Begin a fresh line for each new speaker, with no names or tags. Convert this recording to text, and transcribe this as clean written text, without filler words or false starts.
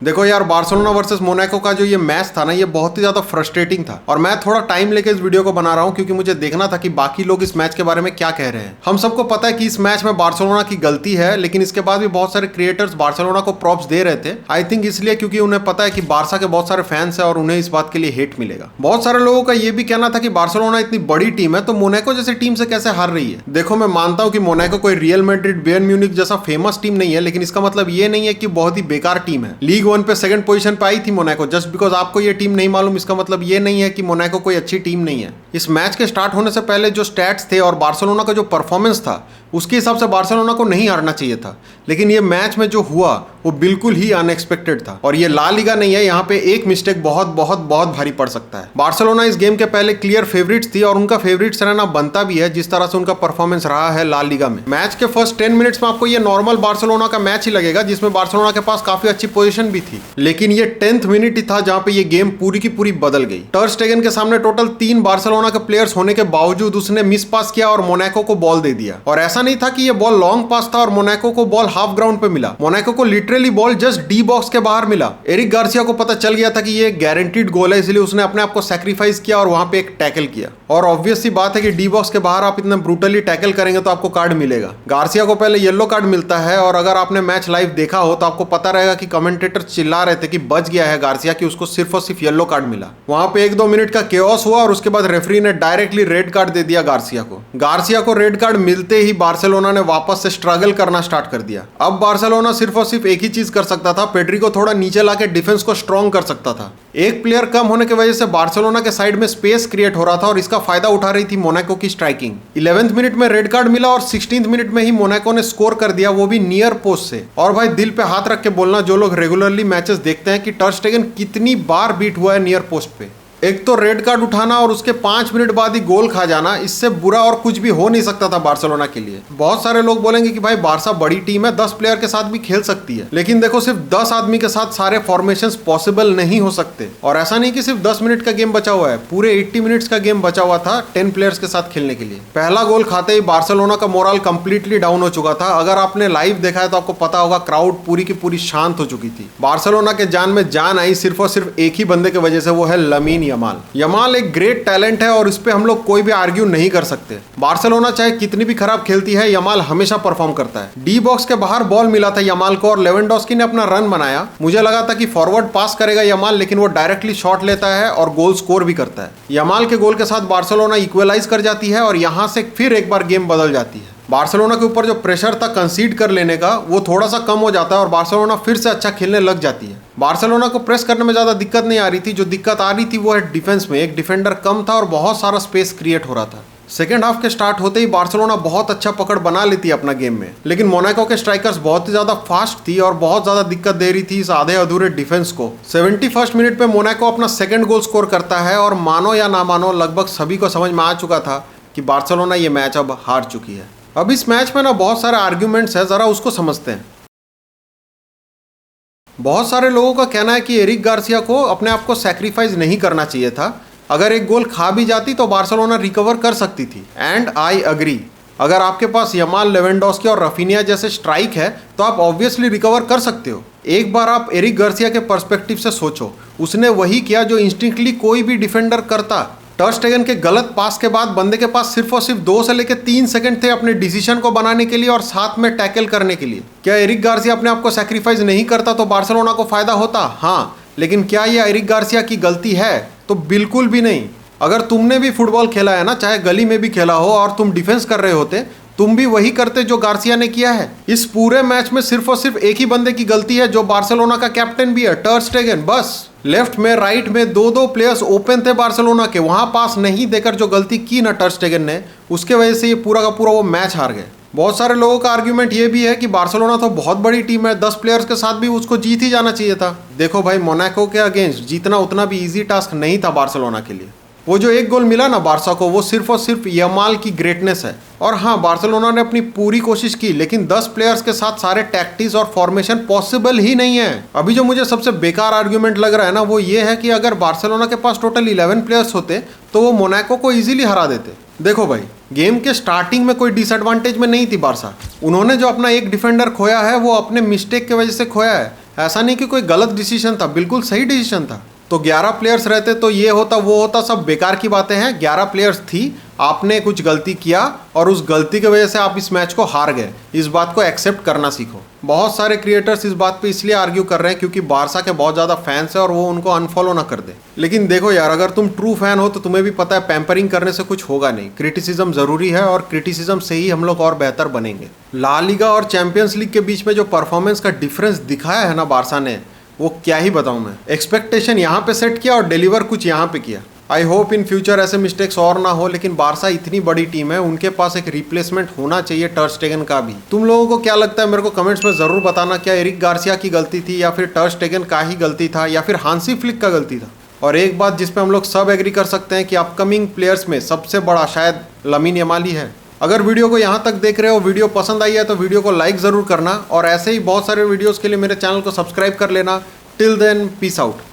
देखो यार, Barcelona versus Monaco का जो ये मैच था ना, ये बहुत ही ज्यादा फ्रस्ट्रेटिंग था। और मैं थोड़ा टाइम लेके इस वीडियो को बना रहा हूँ क्योंकि मुझे देखना था कि बाकी लोग इस मैच के बारे में क्या कह रहे हैं। हम सबको पता है कि इस मैच में बार्सिलोना की गलती है, लेकिन इसके बाद भी बहुत सारे क्रिएटर्स बार्सिलोना को प्रॉप्स दे रहे थे। आई थिंक इसलिए क्योंकि उन्हें पता है कि बार्सा के बहुत सारे फैंस है और उन्हें इस बात के लिए हेट मिलेगा। बहुत सारे लोगों का ये भी कहना था कि बार्सिलोना इतनी बड़ी टीम है तो मोनाको जैसी टीम से कैसे हार रही है। देखो, मैं मानता हूँ कि मोनाको कोई रियल मैड्रिड, बायर्न म्यूनिख जैसा फेमस टीम नहीं है, लेकिन इसका मतलब ये नहीं है कि बहुत ही बेकार टीम है। लीग 1 पे सेकंड पोजीशन पे आई थी मोनाको। जस्ट बिकॉज आपको ये टीम नहीं मालूम, इसका मतलब ये नहीं है कि मोनाको कोई अच्छी टीम नहीं है। इस मैच के स्टार्ट होने से पहले जो स्टैट्स थे और बार्सिलोना का जो परफॉर्मेंस था, उसके हिसाब से बार्सिलोना को नहीं हारना चाहिए था। लेकिन ये मैच में जो हुआ वो बिल्कुल ही अनएक्सपेक्टेड था। और ये ला लीगा नहीं है, यहाँ पे एक मिस्टेक बहुत बहुत बहुत भारी पड़ सकता है। बार्सिलोना इस गेम के पहले क्लियर फेवरेट्स थी और उनका फेवरेट्स रहना बनता भी है, जिस तरह से उनका परफॉर्मेंस रहा है ला लीगा में। मैच के फर्स्ट 10 मिनट्स में आपको ये नॉर्मल बार्सिलोना का मैच ही लगेगा, जिसमें बार्सिलोना के पास काफी अच्छी पोजीशन भी थी। लेकिन ये 10th मिनट ही था जहां पे ये गेम पूरी की पूरी बदल गई। टर स्टेगन के सामने टोटल 3 बार्सिलोना के प्लेयर्स होने के बावजूद उसने मिस पास किया और मोनाको को बॉल दे दिया। और ऐसा नहीं था कि ये बॉल लॉन्ग पास था और मोनाको को बॉल हाफ ग्राउंड पे मिला। मोनाको को literally ball just D box के बाहर मिला। एरिक गार्सिया को पता चल गया था कि ये गारंटीड गोल है, इसलिए उसने अपने आप को सैक्रिफाइस किया और वहां पे एक टैकल किया। और ऑब्वियस सी बात है कि डी बॉक्स के बाहर आप इतना ब्रूटली टैकल करेंगे तो आपको कार्ड मिलेगा। गार्सिया को पहले येलो कार्ड मिलता है और अगर आपने मैच लाइव देखा हो तो आपको पता रहेगा कि कमेंटेटर चिल्ला रहे थे कि बच गया है गार्सिया, कि उसको सिर्फ और सिर्फ येलो कार्ड मिला। वहां पे 1-2 मिनट का केओस हुआ और उसके बाद रेफरी ने डायरेक्टली रेड कार्ड दे दिया गार्सिया को। गार्सिया को रेड कार्ड मिलते ही बार्सिलोना ने वापस से स्ट्रगल करना स्टार्ट कर दिया। अब बार्सिलोना सिर्फ और सिर्फ एक ही चीज कर सकता था, पेड्री को थोड़ा नीचे लाके डिफेंस को स्ट्रॉन्ग कर सकता था। एक प्लेयर कम होने की वजह से बार्सिलोना के साइड में स्पेस क्रिएट हो रहा था और इसका फायदा उठा रही थी मोनाको की स्ट्राइकिंग। 11th मिनट में रेड कार्ड मिला और 16th मिनट में ही मोनाको ने स्कोर कर दिया, वो भी नियर पोस्ट से। और भाई दिल पे हाथ रख के बोलना, जो लोग रेगुलरली मैचेस देखते हैं, कि टर स्टेगन कितनी बार बीट हुआ है नियर पोस्ट पे। एक तो रेड कार्ड उठाना और उसके 5 मिनट बाद ही गोल खा जाना, इससे बुरा और कुछ भी हो नहीं सकता था बार्सिलोना के लिए। बहुत सारे लोग बोलेंगे कि भाई बार्सा बड़ी टीम है, 10 प्लेयर के साथ भी खेल सकती है। लेकिन देखो, सिर्फ 10 आदमी के साथ सारे फॉर्मेशंस पॉसिबल नहीं हो सकते। और ऐसा नहीं कि सिर्फ 10 मिनट का गेम बचा हुआ है, पूरे 80 मिनट्स का गेम बचा हुआ था 10 प्लेयर्स के साथ खेलने के लिए। पहला गोल खाते ही बार्सिलोना का मोरल कंप्लीटली डाउन हो चुका था। अगर आपने लाइव देखा है तो आपको पता होगा, क्राउड पूरी की पूरी शांत हो चुकी थी। बार्सिलोना के जान में जान आई सिर्फ और सिर्फ एक ही बंदे की वजह से, वो है लमीन यमाल। एक ग्रेट टैलेंट है और इस पे हम लोग कोई भी आर्ग्यू नहीं कर सकते। बार्सिलोना चाहे कितनी भी खराब खेलती है, यमाल हमेशा परफॉर्म करता है। डी बॉक्स के बाहर बॉल मिला था यमाल को और लेवेंडोस्की ने अपना रन बनाया। मुझे लगा था कि फॉरवर्ड पास करेगा यमाल, लेकिन वो डायरेक्टली शॉट लेता है और गोल स्कोर भी करता है। यमाल के गोल के साथ बार्सिलोना इक्वलाइज कर जाती है और यहां से फिर एक बार गेम बदल जाती है। बार्सिलोना के ऊपर जो प्रेशर था कंसीड कर लेने का, वो थोड़ा सा कम हो जाता है और बार्सिलोना फिर से अच्छा खेलने लग जाती है। बार्सिलोना को प्रेस करने में ज़्यादा दिक्कत नहीं आ रही थी। जो दिक्कत आ रही थी वो है डिफेंस में। एक डिफेंडर कम था और बहुत सारा स्पेस क्रिएट हो रहा था। सेकेंड हाफ के स्टार्ट होते ही बार्सिलोना बहुत अच्छा पकड़ बना लेती है अपना गेम में, लेकिन मोनाको के स्ट्राइकर्स बहुत ही ज्यादा फास्ट थी और बहुत ज्यादा दिक्कत दे रही थी इस आधे अधूरे डिफेंस को। 71st मिनट पे मोनाको अपना सेकंड गोल स्कोर करता है और मानो या ना मानो, लगभग सभी को समझ में आ चुका था कि बार्सिलोना ये मैच अब हार चुकी है। अब इस मैच में ना बहुत सारे आर्ग्यूमेंट्स है, जरा उसको समझते हैं। बहुत सारे लोगों का कहना है कि एरिक गार्सिया को अपने आप को सैक्रिफाइस नहीं करना चाहिए था। अगर एक गोल खा भी जाती तो बार्सिलोना रिकवर कर सकती थी, एंड आई अग्री। अगर आपके पास यमाल, लेवेंडोस्की और रफीनिया जैसे स्ट्राइक है तो आप ऑब्वियसली रिकवर कर सकते हो। एक बार आप एरिक गार्सिया के पर्सपेक्टिव से सोचो, उसने वही किया जो इंस्टिंक्टली कोई भी डिफेंडर करता। टर स्टेगन के गलत पास के बाद बंदे के पास सिर्फ और सिर्फ 2 से लेकर 3 सेकंड थे अपने डिसीजन को बनाने के लिए और साथ में टैकल करने के लिए। क्या एरिक गार्सिया अपने आप को सैक्रिफाइस नहीं करता तो बार्सिलोना को फायदा होता? हाँ, लेकिन क्या यह एरिक गार्सिया की गलती है? तो बिल्कुल भी नहीं। अगर तुमने भी फुटबॉल खेला है ना, चाहे गली में भी खेला हो, और तुम डिफेंस कर रहे होते, तुम भी वही करते जो गार्सिया ने किया है। इस पूरे मैच में सिर्फ और सिर्फ एक ही बंदे की गलती है, जो बार्सिलोना का कैप्टन भी है, टर स्टेगन। बस लेफ्ट में राइट में 2-2 प्लेयर्स ओपन थे बार्सिलोना के, वहां पास नहीं देकर जो गलती की ना टर स्टेगन ने, उसके वजह से ये पूरा का पूरा वो मैच हार गए। बहुत सारे लोगों का आर्ग्यूमेंट ये भी है कि बार्सिलोना तो बहुत बड़ी टीम है, 10 प्लेयर्स के साथ भी उसको जीत ही जाना चाहिए था। देखो भाई, मोनाको के अगेंस्ट जीतना उतना भी इजी टास्क नहीं था बार्सिलोना के लिए। वो जो एक गोल मिला ना बार्सा को, वो सिर्फ और सिर्फ यमाल की ग्रेटनेस है। और हाँ, बार्सिलोना ने अपनी पूरी कोशिश की, लेकिन 10 प्लेयर्स के साथ सारे टैक्टिक्स और फॉर्मेशन पॉसिबल ही नहीं है। अभी जो मुझे सबसे बेकार आर्ग्यूमेंट लग रहा है ना, वो ये है कि अगर बार्सिलोना के पास टोटल 11 प्लेयर्स होते तो वो मोनाको को इजीली हरा देते। देखो भाई, गेम के स्टार्टिंग में कोई डिसएडवांटेज में नहीं थी बार्सा। उन्होंने जो अपना एक डिफेंडर खोया है वो अपने मिस्टेक की वजह से खोया है। ऐसा नहीं कि कोई गलत डिसीजन था, बिल्कुल सही डिसीजन था। तो 11 प्लेयर्स रहते तो ये होता वो होता, सब बेकार की बातें हैं। 11 प्लेयर्स थी, आपने कुछ गलती किया और उस गलती की वजह से आप इस मैच को हार गए। इस बात को एक्सेप्ट करना सीखो। बहुत सारे क्रिएटर्स इस बात पे इसलिए आर्ग्यू कर रहे हैं क्योंकि बारसा के बहुत ज़्यादा फैंस है और वो उनको अनफॉलो ना कर दे। लेकिन देखो यार, अगर तुम ट्रू फैन हो तो तुम्हें भी पता है पैम्परिंग करने से कुछ होगा नहीं। क्रिटिसिज्म ज़रूरी है और क्रिटिसिज्म से ही हम लोग और बेहतर बनेंगे। ला लीगा और चैंपियंस लीग के बीच में जो परफॉर्मेंस का डिफरेंस दिखाया है ना बारसा ने, वो क्या ही बताऊं मैं। एक्सपेक्टेशन यहाँ पे सेट किया और डिलीवर कुछ यहाँ पे किया। आई होप इन फ्यूचर ऐसे मिस्टेक्स और ना हो, लेकिन बारसा इतनी बड़ी टीम है, उनके पास एक रिप्लेसमेंट होना चाहिए टर स्टेगन का भी। तुम लोगों को क्या लगता है मेरे को कमेंट्स में जरूर बताना, क्या एरिक गार्सिया की गलती थी या फिर टर स्टेगन का ही गलती था या फिर हांसी फ्लिक का गलती था। और एक बात जिस पे हम लोग सब एग्री कर सकते हैं कि अपकमिंग प्लेयर्स में सबसे बड़ा शायद लमीन यमाल ही है। अगर वीडियो को यहाँ तक देख रहे हो, वीडियो पसंद आई है तो वीडियो को लाइक ज़रूर करना और ऐसे ही बहुत सारे वीडियोज़ के लिए मेरे चैनल को सब्सक्राइब कर लेना। Till then, peace out.